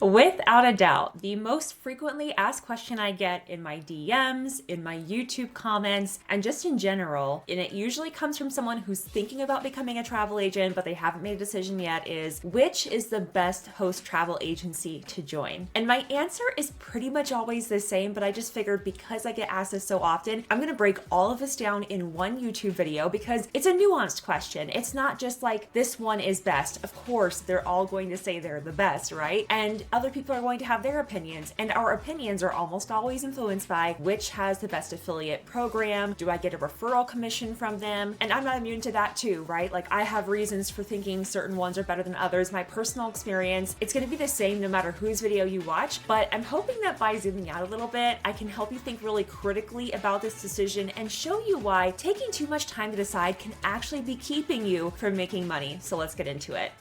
Without a doubt, the most frequently asked question I get in my DMs, in my YouTube comments, and just in general, and it usually comes from someone who's thinking about becoming a travel agent, but they haven't made a decision yet, is which is the best host travel agency to join? And my answer is pretty much always the same, but I just figured because I get asked this so often, I'm gonna break all of this down in one YouTube video because it's a nuanced question. It's not just like this one is best. Of course, they're all going to say they're the best, right? And other people are going to have their opinions, and our opinions are almost always influenced by which has the best affiliate program. Do I get a referral commission from them? And I'm not immune to that too, right? Like I have reasons for thinking certain ones are better than others. My personal experience, it's going to be the same no matter whose video you watch, but I'm hoping that by zooming out a little bit, I can help you think really critically about this decision and show you why taking too much time to decide can actually be keeping you from making money. So let's get into it.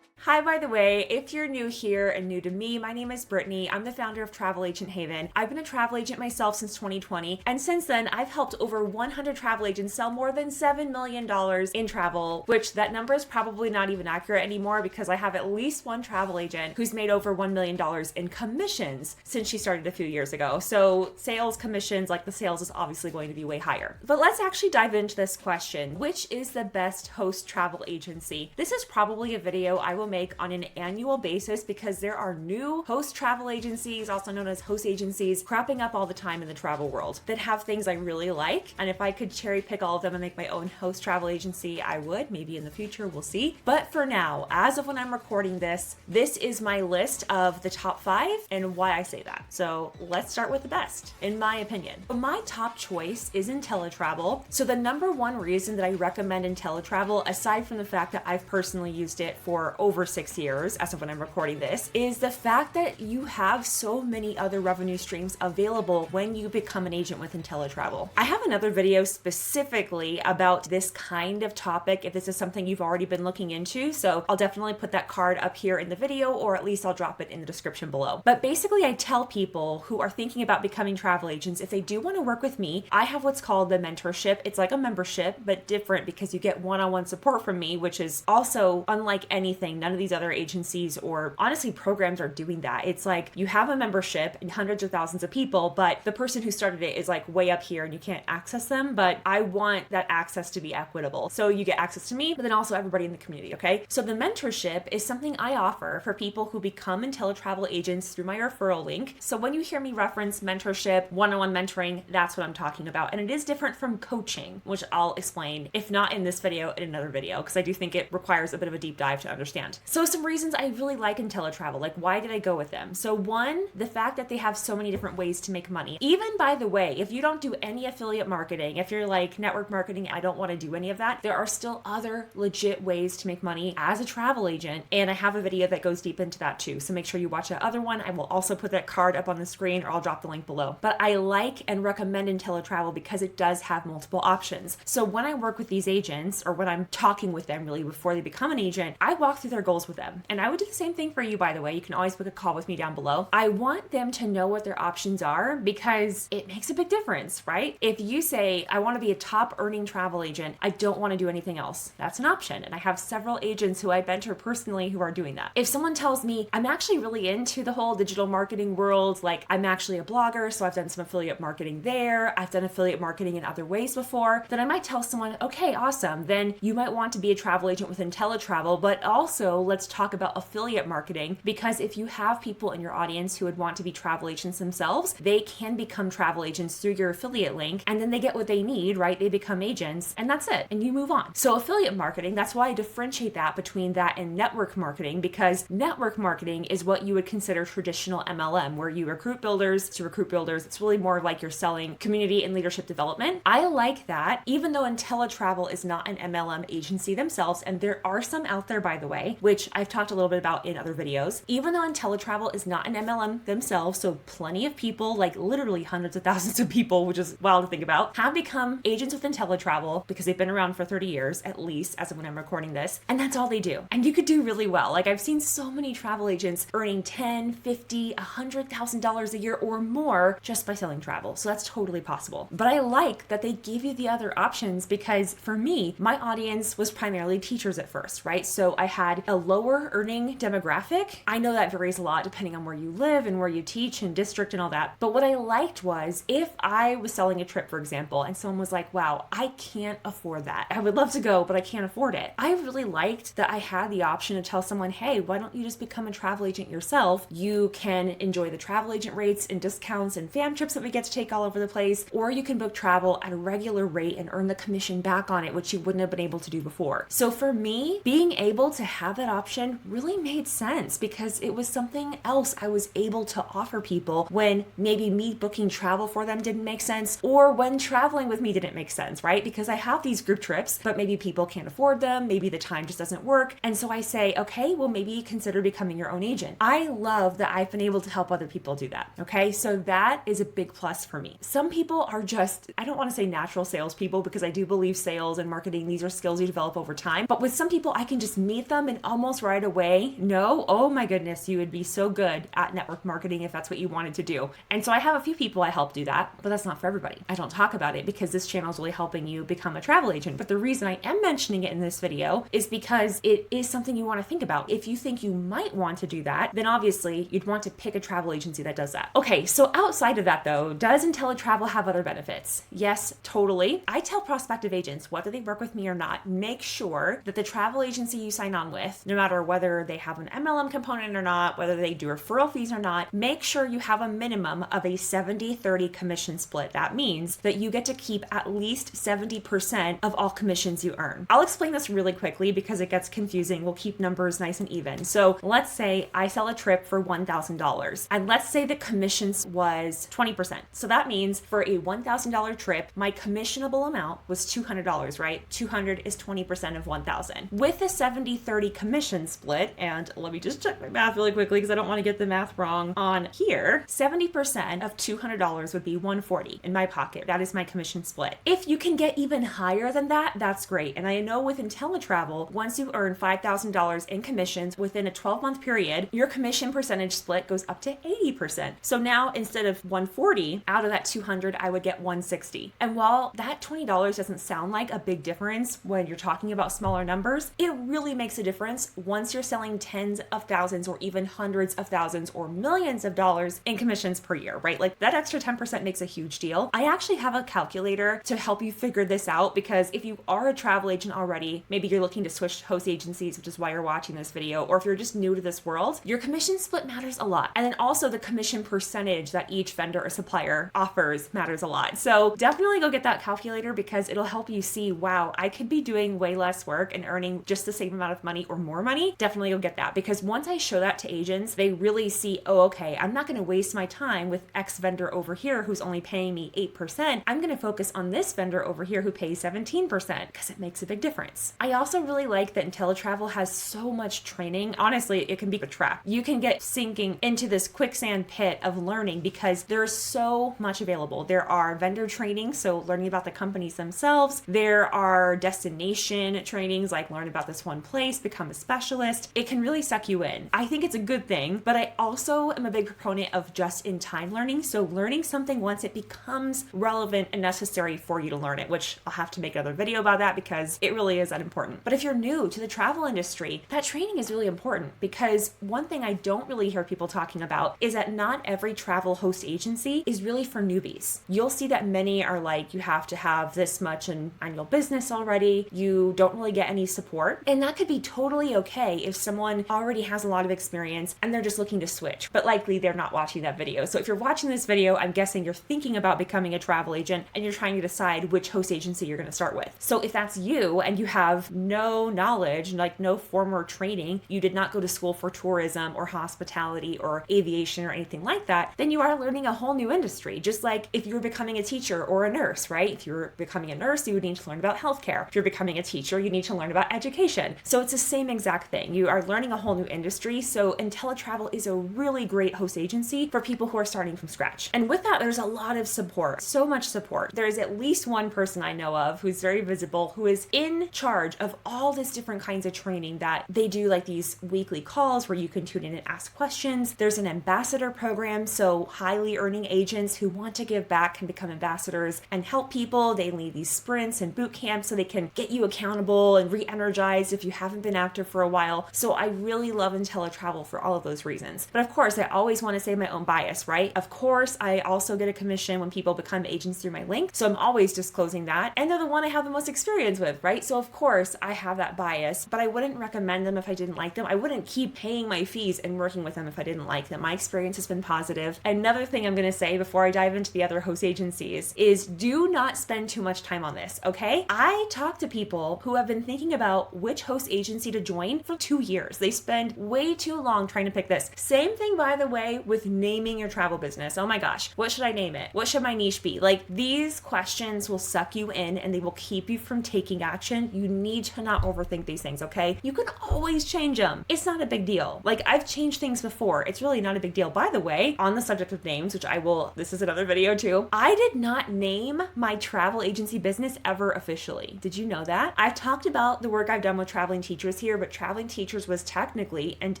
Hi, by the way, if you're new here and new to me, my name is Brittany. I'm the founder of Travel Agent Haven. I've been a travel agent myself since 2020, and since then, I've helped over 100 travel agents sell more than $7 million in travel, which that number is probably not even accurate anymore because I have at least one travel agent who's made over $1 million in commissions since she started a few years ago. So sales commissions, like the sales is obviously going to be way higher. But let's actually dive into this question. Which is the best host travel agency? This is probably a video I will make on an annual basis because there are new host travel agencies, also known as host agencies, cropping up all the time in the travel world that have things I really like. And if I could cherry pick all of them and make my own host travel agency, I would. Maybe in the future, we'll see. But for now, as of when I'm recording this, this is my list of the top 5 and why I say that. So let's start with the best, in my opinion. But my top choice is IntelliTravel. So the number one reason that I recommend IntelliTravel, aside from the fact that I've personally used it for over 6 years as of when I'm recording this, is the fact that you have so many other revenue streams available when you become an agent with IntelliTravel. I have another video specifically about this kind of topic if this is something you've already been looking into, so I'll definitely put that card up here in the video, or at least I'll drop it in the description below. But basically, I tell people who are thinking about becoming travel agents, if they do want to work with me, I have what's called the Mentorship. It's like a membership, but different because you get one-on-one support from me, which is also unlike anything. None of these other agencies or honestly programs are doing that. It's like you have a membership and hundreds of thousands of people, but the person who started it is like way up here and you can't access them, but I want that access to be equitable. So you get access to me, but then also everybody in the community, okay? So the mentorship is something I offer for people who become IntelliTravel agents through my referral link. So when you hear me reference mentorship, one-on-one mentoring, that's what I'm talking about. And it is different from coaching, which I'll explain, if not in this video, in another video, because I do think it requires a bit of a deep dive to understand. So some reasons I really like IntelliTravel, like why did I go with them? So one, the fact that they have so many different ways to make money. Even by the way, if you don't do any affiliate marketing, if you're like network marketing, I don't want to do any of that, there are still other legit ways to make money as a travel agent. And I have a video that goes deep into that too. So make sure you watch that other one. I will also put that card up on the screen or I'll drop the link below. But I like and recommend IntelliTravel because it does have multiple options. So when I work with these agents or when I'm talking with them really before they become an agent, I walk through their goals with them. And I would do the same thing for you, by the way. You can always book a call with me down below. I want them to know what their options are because it makes a big difference, right? If you say, I want to be a top earning travel agent, I don't want to do anything else, that's an option. And I have several agents who I mentor personally who are doing that. If someone tells me, I'm actually really into the whole digital marketing world, like I'm actually a blogger, so I've done some affiliate marketing there, I've done affiliate marketing in other ways before, then I might tell someone, okay, awesome. Then you might want to be a travel agent with IntelliTravel, but also let's talk about affiliate marketing, because if you have people in your audience who would want to be travel agents themselves, they can become travel agents through your affiliate link, and then they get what they need, right? They become agents, and that's it, and you move on. So affiliate marketing, that's why I differentiate that between that and network marketing, because network marketing is what you would consider traditional MLM, where you recruit builders to recruit builders. It's really more like you're selling community and leadership development. I like that, even though IntelliTravel is not an MLM agency themselves, and there are some out there, by the way, which I've talked a little bit about in other videos. Even though IntelliTravel is not an MLM themselves, so plenty of people, like literally hundreds of thousands of people, which is wild to think about, have become agents with IntelliTravel because they've been around for 30 years, at least as of when I'm recording this, and that's all they do. And you could do really well. Like I've seen so many travel agents earning $10, $50, $100,000 a year or more just by selling travel. So that's totally possible. But I like that they give you the other options because for me, my audience was primarily teachers at first, right? So I had a lower earning demographic. I know that varies a lot depending on where you live and where you teach and district and all that. But what I liked was if I was selling a trip, for example, and someone was like, wow, I can't afford that. I would love to go, but I can't afford it. I really liked that I had the option to tell someone, hey, why don't you just become a travel agent yourself? You can enjoy the travel agent rates and discounts and fam trips that we get to take all over the place, or you can book travel at a regular rate and earn the commission back on it, which you wouldn't have been able to do before. So for me, being able to have that option really made sense because it was something else I was able to offer people when maybe me booking travel for them didn't make sense, or when traveling with me didn't make sense, right? Because I have these group trips, but maybe people can't afford them, maybe the time just doesn't work. And so I say, okay, well, maybe consider becoming your own agent. I love that I've been able to help other people do that. Okay, so that is a big plus for me. Some people are just, I don't want to say natural salespeople because I do believe sales and marketing, these are skills you develop over time. But with some people, I can just meet them and almost right away know, oh my goodness, you would be so good at network marketing if that's what you wanted to do. And so I have a few people I help do that, but that's not for everybody. I don't talk about it because this channel is really helping you become a travel agent. But the reason I am mentioning it in this video is because it is something you want to think about. If you think you might want to do that, then obviously you'd want to pick a travel agency that does that. Okay, so outside of that though, does IntelliTravel have other benefits? Yes, totally. I tell prospective agents, whether they work with me or not, make sure that the travel agency you sign on with, no matter whether they have an MLM component or not, whether they do referral fees or not, make sure you have a minimum of a 70-30 commission split. That means that you get to keep at least 70% of all commissions you earn. I'll explain this really quickly because it gets confusing. We'll keep numbers nice and even. So let's say I sell a trip for $1,000 and let's say the commissions was 20%. So that means for a $1,000 trip, my commissionable amount was $200, right? 200 is 20% of 1,000. With a 70-30 commission split, and let me just check my math really quickly because I don't want to get the math wrong on here, 70% of $200 would be $140 in my pocket. That is my commission split. If you can get even higher than that, that's great. And I know with IntelliTravel, once you earn $5,000 in commissions within a 12-month period, your commission percentage split goes up to 80%. So now instead of $140, out of that $200, I would get $160. And while that $20 doesn't sound like a big difference when you're talking about smaller numbers, it really makes a difference once you're selling tens of thousands or even hundreds of thousands or millions of dollars in commissions per year, right? Like that extra 10% makes a huge deal. I actually have a calculator to help you figure this out because if you are a travel agent already, maybe you're looking to switch host agencies, which is why you're watching this video, or if you're just new to this world, your commission split matters a lot. And then also the commission percentage that each vendor or supplier offers matters a lot. So definitely go get that calculator because it'll help you see, wow, I could be doing way less work and earning just the same amount of money or more money. Definitely go get that because once I show that to agents, they really see, oh, okay, I'm not going to waste my time with X vendor over here who's only paying me 8%. I'm going to focus on this vendor over here who pays 17% because it makes a big difference. I also really like that IntelliTravel has so much training. Honestly, it can be a trap. You can get sinking into this quicksand pit of learning because there's so much available. There are vendor trainings, so learning about the companies themselves. There are destination trainings, like learn about this one place, become a specialist. It can really suck you in. I think it's a good thing, but I also am a big proponent of just-in-time learning. So learning something once it becomes relevant and necessary for you to learn it, which I'll have to make another video about that because it really is that important. But if you're new to the travel industry, that training is really important because one thing I don't really hear people talking about is that not every travel host agency is really for newbies. You'll see that many are like, you have to have this much in annual business already. You don't really get any support. And that could be totally okay if someone already has a lot of experience and they're just looking to switch, but likely they're not watching that video. So if you're watching this video, I'm guessing you're thinking about becoming a travel agent and you're trying to decide which host agency you're going to start with. So if that's you and you have no knowledge, like no former training, you did not go to school for tourism or hospitality or aviation or anything like that, then you are learning a whole new industry. Just like if you're becoming a teacher or a nurse, right? If you're becoming a nurse, you would need to learn about healthcare. If you're becoming a teacher, you need to learn about education. So it's the same exact thing. You are learning a whole new industry. So IntelliTravel is a really great host agency for people who are starting from scratch. And with that, there's a lot of support, so much support. There's at least one person I know of who's very visible, who is in charge of all this different kinds of training that they do, like these weekly calls where you can tune in and ask questions. There's an ambassador program, so highly earning agents who want to give back can become ambassadors and help people. They lead these sprints and boot camps so they can get you accountable and re-energized if you haven't been active for a while. So I really love IntelliTravel for all of those reasons. But of course, I always want to say my own bias, right? Of course, I also get a commission when people become agents through my link. So I'm always disclosing that. And they're the one I have the most experience with, right? So of course, I have that bias, but I wouldn't recommend them if I didn't like them. I wouldn't keep paying my fees and working with them if I didn't like them. My experience has been positive. Another thing I'm going to say before I dive into the other host agencies is do not spend too much time on this, okay? I talk to people who have been thinking about which host agency to join for 2 years. They spend way too long trying to pick this. Same thing, by the way, with naming your travel business. Oh my gosh, what should I name it? What should my niche be? Like, these questions will suck you in and they will keep you from taking action. You need to not overthink these things, okay? You can always change them. It's not a big deal. Like, I've changed things before. It's really not a big deal. By the way, on the subject of names, which this is another video too, I did not name my travel agency business ever officially. Did you know that? I've talked about the work I've done with Traveling Teachers here, but Traveling Teachers was technically and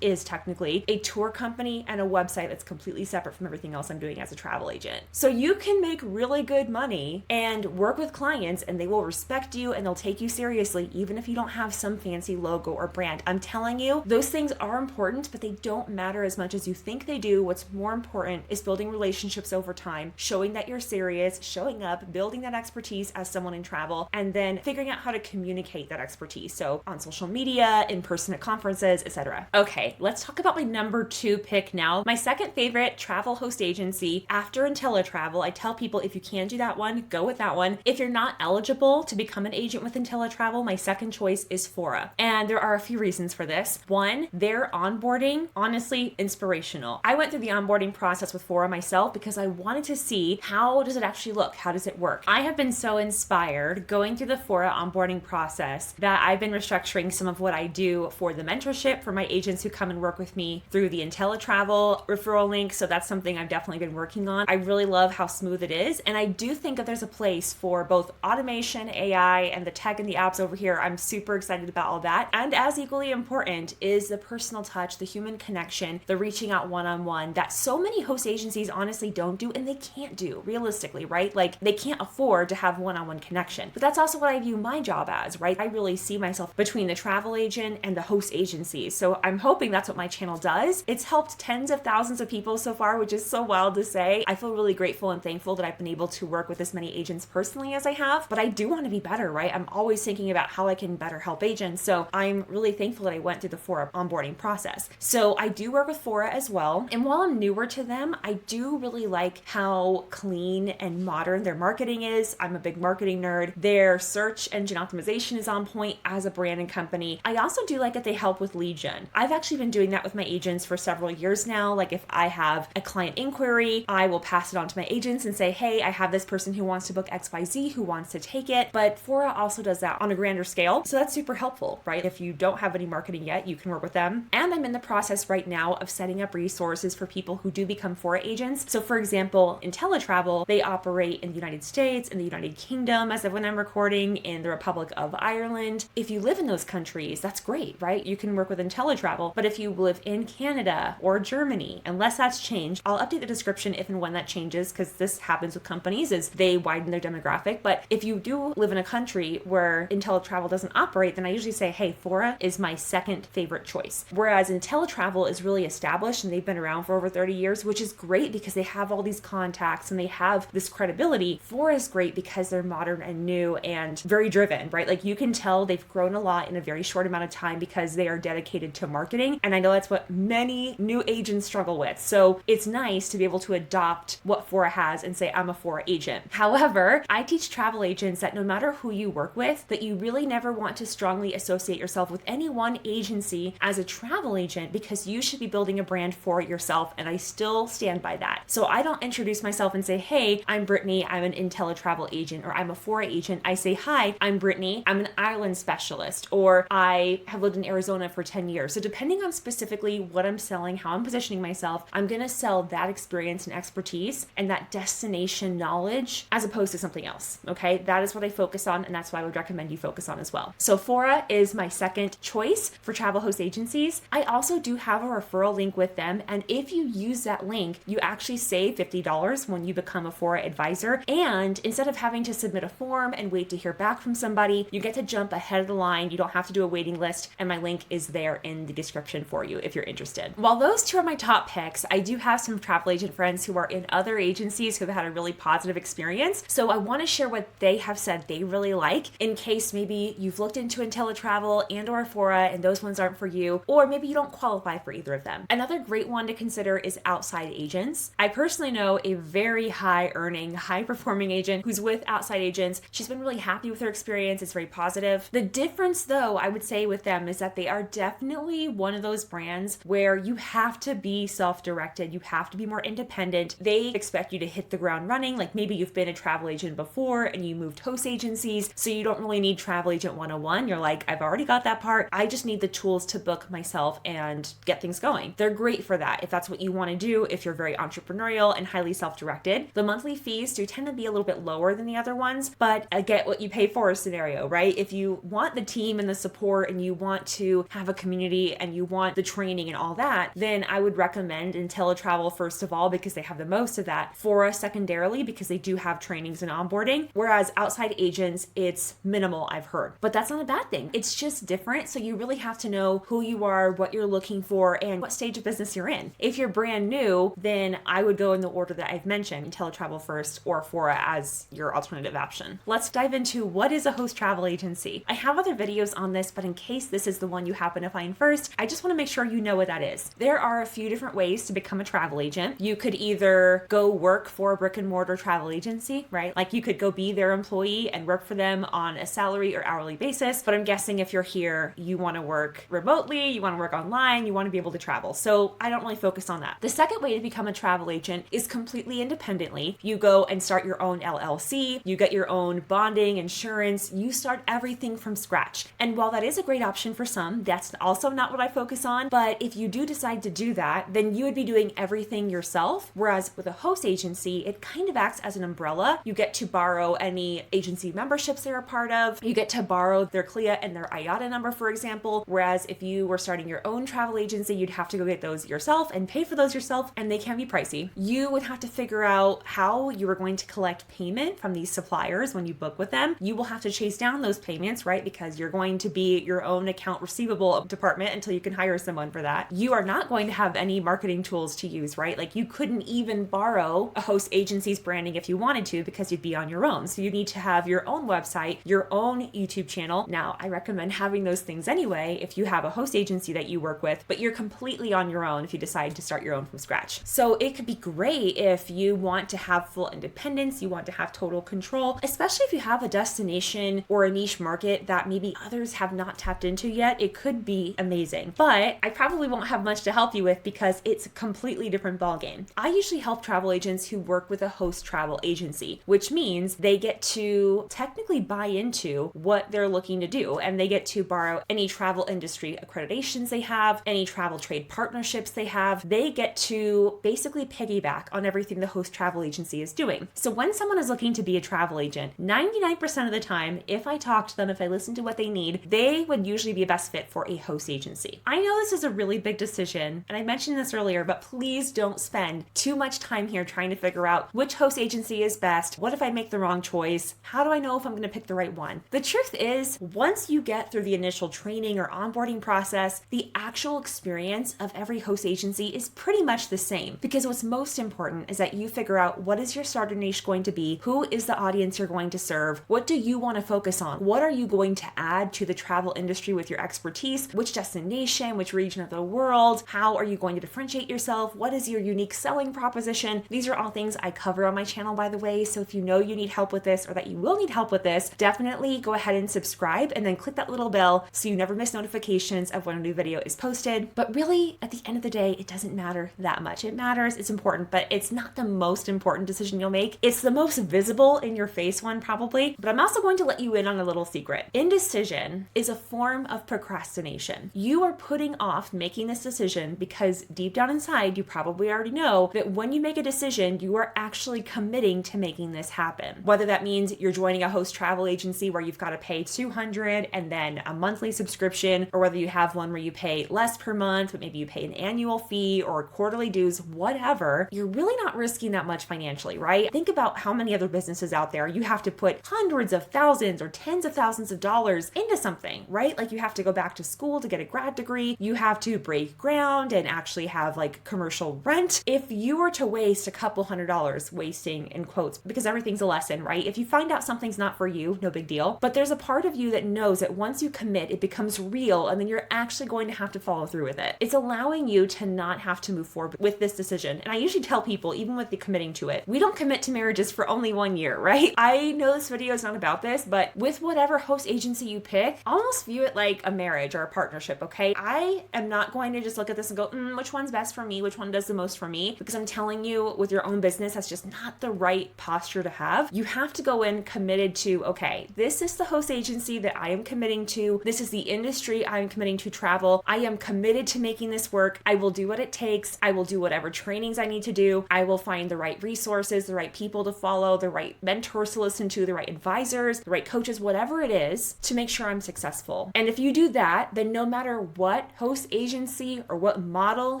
is technically a tour company and a website that's completely separate from everything else I'm doing as a travel agent. So you can make really good money and work with clients and they will respect you and they'll take you seriously even if you don't have some fancy logo or brand. I'm telling you, those things are important, but they don't matter as much as you think they do. What's more important is building relationships over time, showing that you're serious, showing up, building that expertise as someone in travel, and then figuring out how to communicate that expertise. So on social media, in person at conferences, etc. Okay, let's talk about my number 2 pick now. My second favorite travel host agency after IntelliTravel. I tell people if you can do that one, go with that one. If you're not eligible to become an agent with IntelliTravel, my second choice is Fora. And there are a few reasons for this. One, their onboarding, honestly, inspirational. I went through the onboarding process with Fora myself because I wanted to see how does it actually look? How does it work? I have been so inspired going through the Fora onboarding process that I've been restructuring some of what I do for the mentorship for my agents who come and work with me through the IntelliTravel referral link. So that's something I've definitely been working on. I really love how smooth it is. And I do think that there's a place for both automation, AI, and the tech and the apps over here. I'm super excited about all that. And as equally important is the personal touch, the human connection, the reaching out one-on-one that so many host agencies honestly don't do and they can't do realistically, right? Like, they can't afford to have one-on-one connection. But that's also what I view my job as, right? I really see myself between the travel agent and the host agencies. So I'm hoping that's what my channel does. It's helped tens of thousands of people so far, which is so wild to say. I feel really grateful and thankful that I've been able to work with as many agents personally as I have, but I do want to be better, right? I'm always thinking about how I can better help agents. So I'm really thankful that I went through the Fora onboarding process. So I do work with Fora as well. And while I'm newer to them, I do really like how clean and modern their marketing is. I'm a big marketing nerd. Their search engine optimization is on point as a brand and company. I also do like that they help with lead gen. I've actually been doing that with my agents for several years now. Like, if I have a client inquiry, I will pass it on to my agents and say, hey, I have this person who wants to book XYZ, who wants to take it. But Fora also does that on a grander scale. So that's super helpful, right? If you don't have any marketing yet, you can work with them. And I'm in the process right now of setting up resources for people who do become Fora agents. So for example, IntelliTravel, they operate in the United States, in the United Kingdom, as of when I'm recording, in the Republic of Ireland. If you live in those countries, that's great, right? You can work with IntelliTravel. But if you live in Canada or Germany, unless that's changed, I'll update the description if and when that changes, because this happens with companies as they widen their demographic. But if you do live in a country where IntelliTravel doesn't operate, then I usually say, hey, Fora is my second favorite choice. Whereas IntelliTravel is really established and they've been around for over 30 years, which is great because they have all these contacts and they have this credibility. Fora is great because they're modern and new and very driven, right? Like, you can tell they've grown a lot in a very short amount of time because they are dedicated to marketing. And I know that's what many new agents struggle with. So it's nice to be able to adopt what Fora has and say, I'm a Fora agent. However, I teach travel agents that no matter who you work with, that you really never want to strongly associate yourself with any one agency as a travel agent, because you should be building a brand for yourself. And I still stand by that. So I don't introduce myself and say, hey, I'm Brittany, I'm an IntelliTravel agent, or I'm a Fora agent. I say, hi, I'm Brittany, I'm an Ireland specialist, or I have lived in Arizona for 10 years. So depending on specifically what I'm selling, how I'm positioning myself, I'm going to sell that experience and expertise and that destination knowledge as opposed to something else. Okay. That is what I focus on. And that's what I would recommend you focus on as well. So Fora is my second choice for travel host agencies. I also do have a referral link with them. And if you use that link, you actually save $50 when you become a Fora advisor. And instead of having to submit a form and wait to hear back from somebody, you get to jump ahead of the line. You don't have to do a waiting list. And my link is there in the description for you if you're interested. While those two are my top picks, I do have some travel agent friends who are in other agencies who have had a really positive experience. So I want to share what they have said they really like in case maybe you've looked into IntelliTravel and or Fora and those ones aren't for you, or maybe you don't qualify for either of them. Another great one to consider is outside agents. I personally know a very high earning, high performing agent who's with outside agents. She's been really happy with her experience. It's very positive. The difference though, I would say with them is that they are definitely one of those brands where you have to be self-directed. You have to be more independent. They expect you to hit the ground running. Like maybe you've been a travel agent before and you moved host agencies, so you don't really need travel agent 101. You're like, I've already got that part. I just need the tools to book myself and get things going. They're great for that if that's what you want to do, if you're very entrepreneurial and highly self-directed. The monthly fees do tend to be a little bit lower than the other ones, but I get what you pay for scenario, right? If you want the team and the support and you want to have a community and you want the training and all that, then I would recommend IntelliTravel first of all because they have the most of that. Fora secondarily because they do have trainings and onboarding, whereas outside agents, it's minimal, I've heard. But that's not a bad thing. It's just different. So you really have to know who you are, what you're looking for, and what stage of business you're in. If you're brand new, then I would go in the order that I've mentioned, IntelliTravel first or Fora as your alternative option. Let's dive into what is a host travel agency. I have other videos on this, but in case this is the one you happen to find first, I just want to make sure you know what that is. There are a few different ways to become a travel agent. You could either go work for a brick and mortar travel agency, right? Like you could go be their employee and work for them on a salary or hourly basis. But I'm guessing if you're here, you want to work remotely, you want to work online, you want to be able to travel. So I don't really focus on that. The second way to become a travel agent is completely independently. You go and start your own LLC, you get your own bonding, insurance, you start everything from scratch. And while that is a great option for some, that's also not what I focus on. But if you do decide to do that, then you would be doing everything yourself. Whereas with a host agency, it kind of acts as an umbrella. You get to borrow any agency memberships they're a part of. You get to borrow their CLIA and their IATA number, for example. Whereas if you were starting your own travel agency, you'd have to go get those yourself and pay for those yourself, and they can be pricey. You would have to figure out how you are going to collect payment from these suppliers when you book with them. You will have to chase down those payments, right? Because you're going to be your own account receivable department until you can hire someone for that. You are not going to have any marketing tools to use, right? Like you couldn't even borrow a host agency's branding if you wanted to because you'd be on your own. So you need to have your own website, your own YouTube channel. Now, I recommend having those things anyway if you have a host agency that you work with, but you're completely on your own if you decide to start your own from scratch. So it could be great if you want to have full independence, you want to have total control, especially if you have a destination or a niche market that maybe others have not tapped into yet. It could be amazing, but I probably won't have much to help you with because it's a completely different ballgame. I usually help travel agents who work with a host travel agency, which means they get to technically buy into what they're looking to do, and they get to borrow any travel industry accreditations they have, any travel trade partnerships they have. They get to basically piggyback on everything the host travel agency is doing. So when someone is looking to be a travel agent, 99% of the time, if I talk to them, if I listen to what they need, they would usually be a best fit for a host agency. I know this is a really big decision, and I mentioned this earlier, but please don't spend too much time here trying to figure out which host agency is best. What if I make the wrong choice? How do I know if I'm going to pick the right one? The truth is, once you get through the initial training or onboarding process, the actual experience of every host agency is pretty much the same, because what's most important is that you figure out what is your starter niche going to be, who is the audience you're going to serve, what do you want to focus on, what are you going to add to the travel industry with your expertise, which destination, which region of the world, how are you going to differentiate yourself, what is your unique selling proposition. These are all things I cover on my channel, by the way, so if you know you need help with this or that you will need help with this, definitely go ahead and subscribe and then click that little bell so you never miss notifications of when a new video is posted. But really, at the end of the day, it doesn't matter that much. It matters, it's important, but it's not the most important decision you'll make. It's the most visible in your face one probably, but I'm also going to let you in on a little secret. Indecision is a form form of procrastination. You are putting off making this decision because deep down inside, you probably already know that when you make a decision, you are actually committing to making this happen. Whether that means you're joining a host travel agency where you've got to pay $200 and then a monthly subscription, or whether you have one where you pay less per month, but maybe you pay an annual fee or quarterly dues, whatever, you're really not risking that much financially, right? Think about how many other businesses out there you have to put hundreds of thousands or tens of thousands of dollars into something, right? Like you have to go back to school to get a grad degree, you have to break ground and actually have like commercial rent. If you were to waste a couple $100, wasting in quotes, because everything's a lesson, right? If you find out something's not for you, no big deal. But there's a part of you that knows that once you commit, it becomes real and then you're actually going to have to follow through with it. It's allowing you to not have to move forward with this decision. And I usually tell people, even with the committing to it, we don't commit to marriages for only 1 year, right? I know this video is not about this, but with whatever host agency you pick, almost view it like a marriage or a partnership, okay? I am not going to just look at this and go, which one's best for me? Which one does the most for me? Because I'm telling you, with your own business, that's just not the right posture to have. You have to go in committed to, okay, this is the host agency that I am committing to. This is the industry I am committing to travel. I am committed to making this work. I will do what it takes. I will do whatever trainings I need to do. I will find the right resources, the right people to follow, the right mentors to listen to, the right advisors, the right coaches, whatever it is, to make sure I'm successful. And if you do that, then no matter what host agency or what model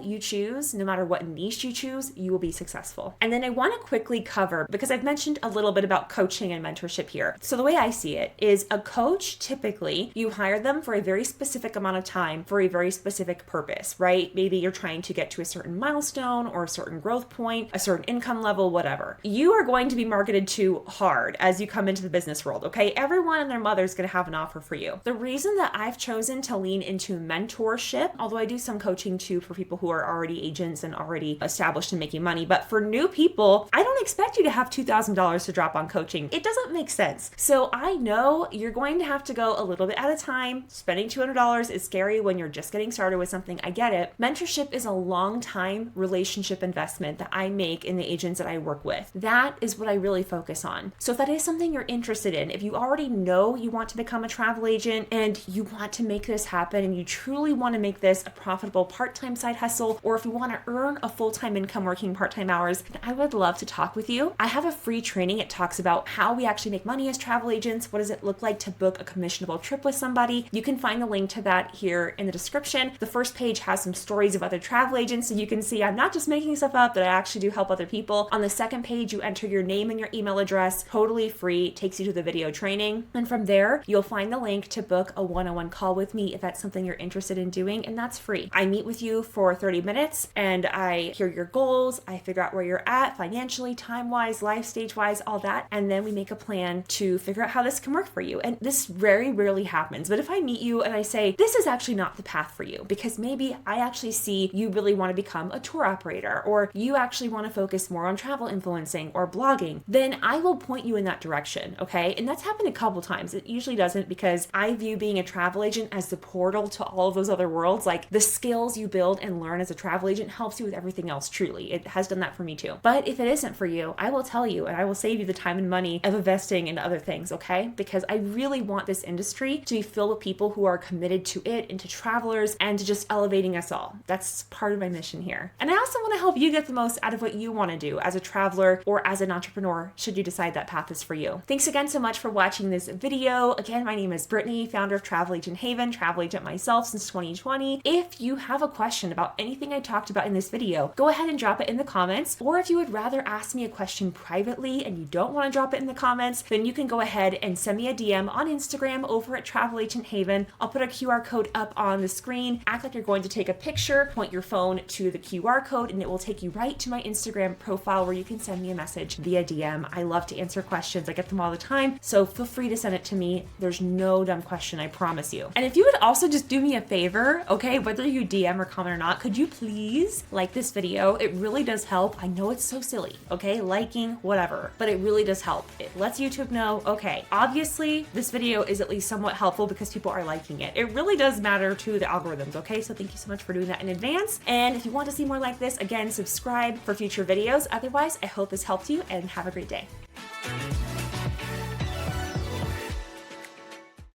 you choose, no matter what niche you choose, you will be successful. And then I want to quickly cover, because I've mentioned a little bit about coaching and mentorship here. So the way I see it is a coach, typically, you hire them for a very specific amount of time for a very specific purpose, right? Maybe you're trying to get to a certain milestone or a certain growth point, a certain income level, whatever. You are going to be marketed to hard as you come into the business world, okay? Everyone and their mother is going to have an offer for you. The reason that I've chosen to lean into mentorship, although I do some coaching too for people who are already agents and already established and making money, but for new people, I don't expect you to have $2,000 to drop on coaching. It doesn't make sense. So I know you're going to have to go a little bit at a time. Spending $200 is scary when you're just getting started with something. I get it. Mentorship is a long time relationship investment that I make in the agents that I work with. That is what I really focus on. So if that is something you're interested in, if you already know you want to become a travel agent and you want to make this happen and you truly want to make this a profitable part-time side hustle, or if you want to earn a full-time income working part-time hours, then I would love to talk with you. I have a free training. It talks about how we actually make money as travel agents. What does it look like to book a commissionable trip with somebody? You can find the link to that here in the description. The first page has some stories of other travel agents, so you can see I'm not just making stuff up, that I actually do help other people. On the second page, you enter your name and your email address, totally free, takes you to the video training. And from there, you'll find the link to book a one-on-one call with me if that's something you're interested in doing, and that's free. I meet with you for 30 minutes and I hear your goals, I figure out where you're at financially, time-wise, life stage-wise, all that, and then we make a plan to figure out how this can work for you. And this very rarely happens, but if I meet you and I say, this is actually not the path for you, because maybe I actually see you really want to become a tour operator, or you actually want to focus more on travel influencing or blogging, then I will point you in that direction, okay? And that's happened a couple times. It usually doesn't, because I view being a travel agent as the portal to all of those other worlds. Like the skills you build and learn as a travel agent helps you with everything else, truly. It has done that for me too. But if it isn't for you, I will tell you and I will save you the time and money of investing in other things, okay? Because I really want this industry to be filled with people who are committed to it and to travelers and to just elevating us all. That's part of my mission here. And I also want to help you get the most out of what you want to do as a traveler or as an entrepreneur, should you decide that path is for you. Thanks again so much for watching this video. Again, my name is Brittany, founder of Travel Agent Haven, travel agent myself since 2020. If you have a question about anything I talked about in this video, go ahead and drop it in the comments. Or if you would rather ask me a question privately and you don't want to drop it in the comments, then you can go ahead and send me a DM on Instagram over at Travel Agent Haven. I'll put a QR code up on the screen. Act like you're going to take a picture, point your phone to the QR code, and it will take you right to my Instagram profile where you can send me a message via DM. I love to answer questions. I get them all the time, so feel free to send it to me. There's no dumb question, I promise you. And if you would also just do me a favor, okay, whether you DM or comment or not, could you please like this video? It really does help. I know it's so silly, okay, liking, whatever, but it really does help. It lets YouTube know, okay, obviously this video is at least somewhat helpful because people are liking it. It really does matter to the algorithms, okay? So thank you so much for doing that in advance. And if you want to see more like this, again, subscribe for future videos. Otherwise, I hope this helped you and have a great day.